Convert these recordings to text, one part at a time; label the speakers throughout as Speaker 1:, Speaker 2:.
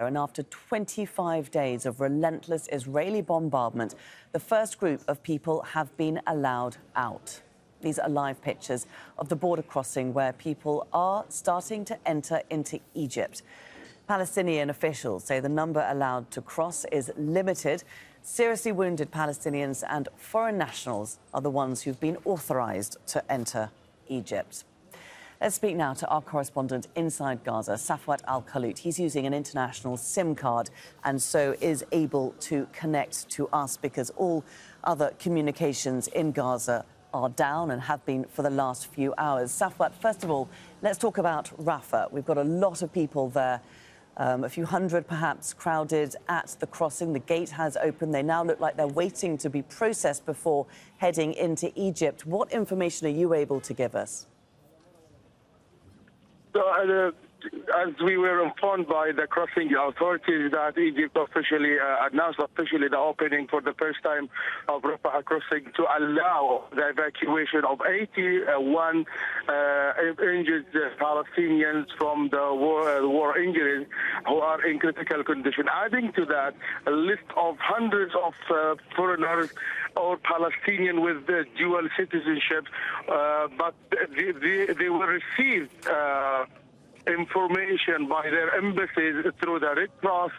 Speaker 1: And after 25 days of relentless Israeli bombardment, the first group of people have been allowed out. These are live pictures of the border crossing where people are starting to enter into Egypt. Palestinian officials say the number allowed to cross is limited. Seriously wounded Palestinians and foreign nationals are the ones who've been authorized to enter Egypt. Let's speak now to our correspondent inside Gaza, Safwat Al-Khallout. He's using an international SIM card and so is able to connect to us because all other communications in Gaza are down and have been for the last few hours. Safwat, first of all, let's talk about Rafah. We've got a lot of people there, a few hundred perhaps crowded at the crossing. The gate has opened. They now look like they're waiting to be processed before heading into Egypt. What information are you able to give us?
Speaker 2: So, as we were informed by the crossing authorities that Egypt officially announced the opening for the first time of Rafah crossing to allow the evacuation of 81 injured Palestinians from the war injuries who are in critical condition. Adding to that, a list of hundreds of foreigners or Palestinian with dual citizenship, but they were received information by their embassies through the Red Cross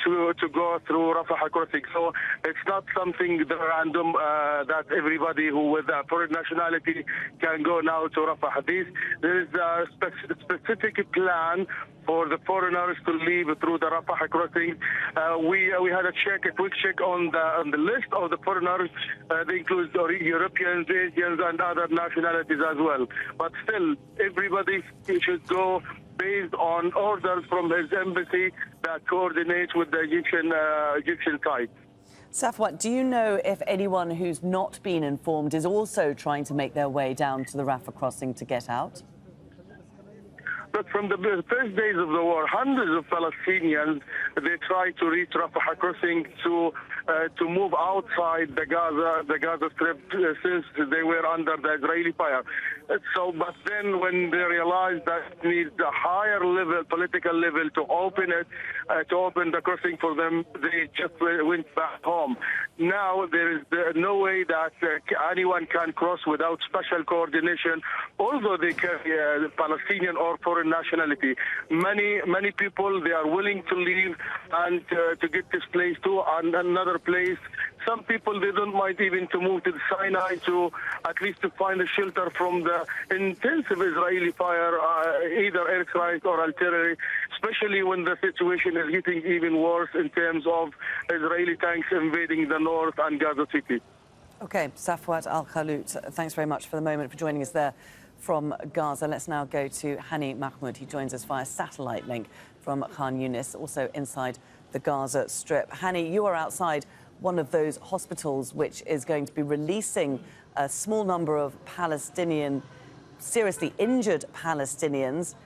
Speaker 2: to go through Rafah crossing. So it's not something random that everybody who with a foreign nationality can go now to Rafah. There is a specific plan for the foreigners to leave through the Rafah crossing. We had a quick check on the list of the foreigners. They include Europeans, Asians, and other nationalities as well. But still, everybody should go based on orders from his embassy that coordinates with the Egyptian side.
Speaker 1: Safwat, do you know if anyone who's not been informed is also trying to make their way down to the Rafah crossing to get out?
Speaker 2: But from the first days of the war, hundreds of Palestinians, they tried to reach Rafah crossing to move outside the Gaza Strip since they were under the Israeli fire. So, but then when they realized that it needs a higher level, political level, to open the crossing for them, they just went back home. Now there is no way that anyone can cross without special coordination, although they carry Palestinian or foreign nationality. Many people, they are willing to leave and to get this place to another place. Some people, they don't mind even to move to the Sinai to at least to find a shelter from the intensive Israeli fire, either airstrike or artillery, especially when the situation is getting even worse in terms of Israeli tanks invading the north and Gaza City.
Speaker 1: Okay, Safwat Al-Khallout, thanks very much for the moment for joining us there from Gaza. Let's now go to Hani Mahmoud. He joins us via satellite link from Khan Yunis, also inside the Gaza Strip. Hani, you are outside one of those hospitals which is going to be releasing a small number of seriously injured Palestinians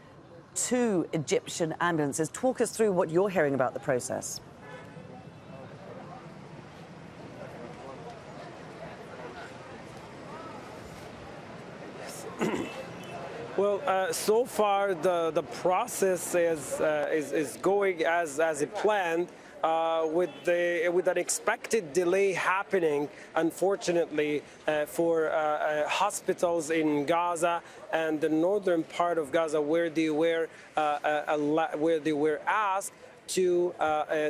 Speaker 1: to Egyptian ambulances. Talk us through what you're hearing about the process.
Speaker 3: Well, so far the process is going as it planned. With an expected delay happening, unfortunately, for hospitals in Gaza and the northern part of Gaza, where they were asked to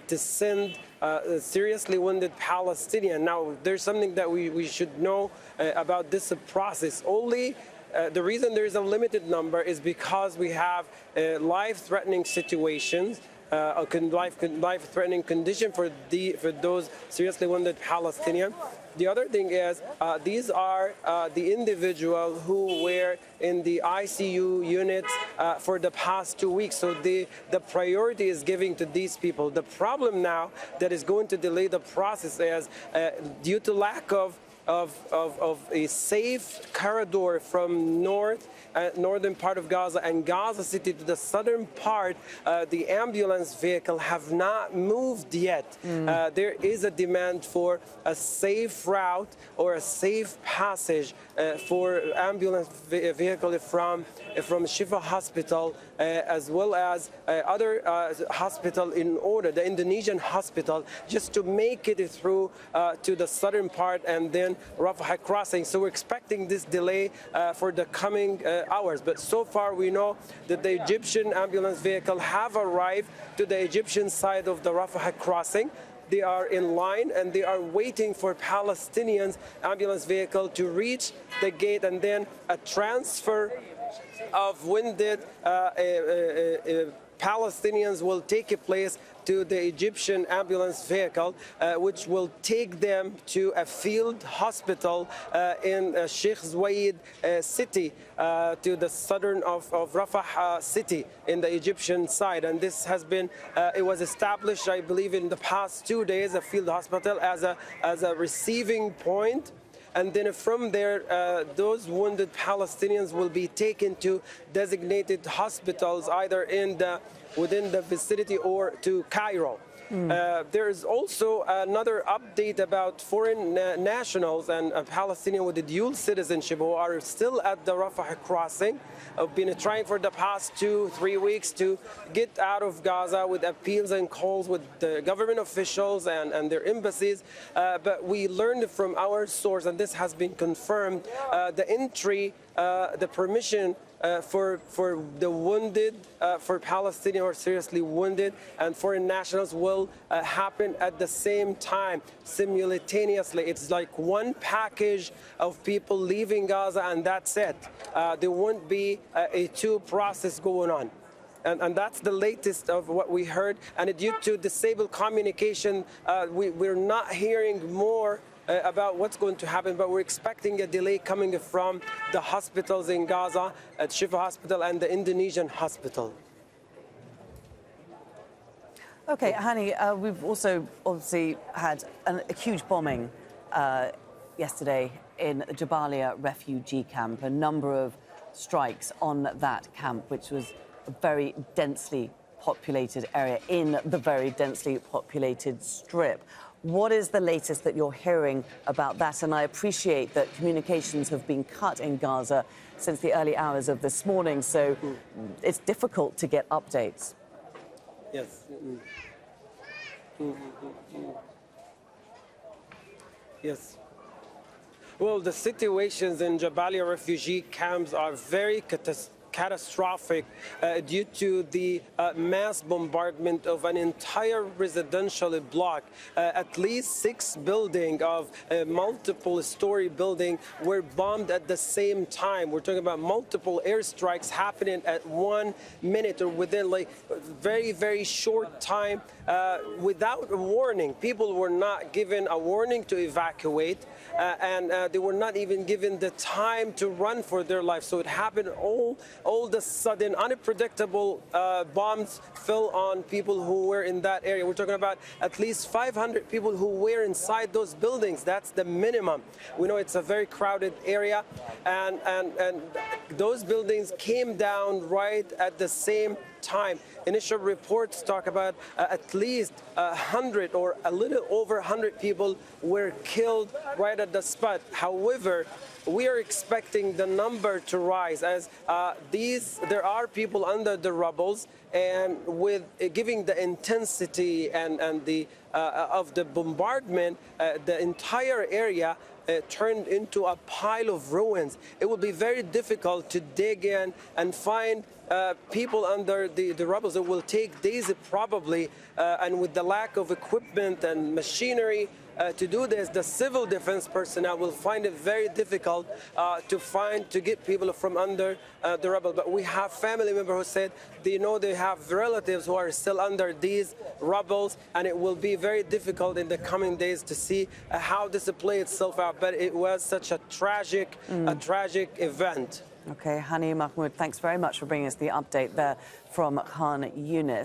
Speaker 3: send seriously wounded Palestinians. Now, there's something that we should know about this process. The reason there is a limited number is because we have life-threatening situations. Life-threatening condition for those seriously wounded Palestinians. The other thing is these are the individuals who were in the ICU units for the past 2 weeks. So the priority is given to these people. The problem now that is going to delay the process is due to lack of of a safe corridor from northern part of Gaza and Gaza City to the southern part, the ambulance vehicle have not moved yet. There is a demand for a safe route or a safe passage for ambulance vehicle from Shifa Hospital as well as other hospital in order, the Indonesian hospital, just to make it through to the southern part and then Rafah crossing. So we're expecting this delay for the coming hours. But so far we know that the Egyptian ambulance vehicle have arrived to the Egyptian side of the Rafah crossing. They are in line and they are waiting for Palestinians ambulance vehicle to reach the gate, and then a transfer of wounded Palestinians will take place to the Egyptian ambulance vehicle, which will take them to a field hospital in Sheikh Zayed city, to the southern of Rafah city in the Egyptian side. And this has been, it was established, I believe, in the past 2 days, a field hospital as a receiving point. And then from there, those wounded Palestinians will be taken to designated hospitals, either within the vicinity or to Cairo. There is also another update about foreign nationals and Palestinians with the dual citizenship who are still at the Rafah crossing. Have been trying for the past 2-3 weeks to get out of Gaza with appeals and calls with the government officials and their embassies. But we learned from our source, and this has been confirmed, the entry, the permission for the wounded, for Palestinians who are seriously wounded and foreign nationals will happen at the same time, simultaneously. It's like one package of people leaving Gaza and that's it. There won't be a two process going on. And that's the latest of what we heard. And due to disabled communication, we're not hearing more about what's going to happen, but we're expecting a delay coming from the hospitals in Gaza, at Shifa Hospital and the Indonesian hospital.
Speaker 1: Okay, Hani, we've also obviously had a huge bombing yesterday in the Jabalia refugee camp, a number of strikes on that camp, which was a very densely populated area in the very densely populated strip. What is the latest that you're hearing about that? And I appreciate that communications have been cut in Gaza since the early hours of this morning, so it's difficult to get updates.
Speaker 3: Yes. Yes. Well, the situations in Jabalia refugee camps are very catastrophic due to the mass bombardment of an entire residential block. At least 6 buildings of multiple story building were bombed at the same time. We're talking about multiple airstrikes happening at 1 minute or within like very, very short time without a warning. People were not given a warning to evacuate and they were not even given the time to run for their life. So it happened all the sudden, unpredictable bombs fell on people who were in that area. We're talking about at least 500 people who were inside those buildings. That's the minimum. We know it's a very crowded area, and those buildings came down right at the same time. Initial reports talk about at least 100 or a little over 100 people were killed right at the spot. However, we are expecting the number to rise as there are people under the rubbles, and with giving the intensity and the of the bombardment, the entire area turned into a pile of ruins. It will be very difficult to dig in and find people under the rubble. It will take days probably, and with the lack of equipment and machinery to do this, the civil defense personnel will find it very difficult to get people from under the rubble. But we have family members who said they know they have relatives who are still under these rubbles, and it will be very difficult in the coming days to see how this will play itself out. But it was such a tragic event.
Speaker 1: Okay, Hani Mahmoud, thanks very much for bringing us the update there from Khan Yunis.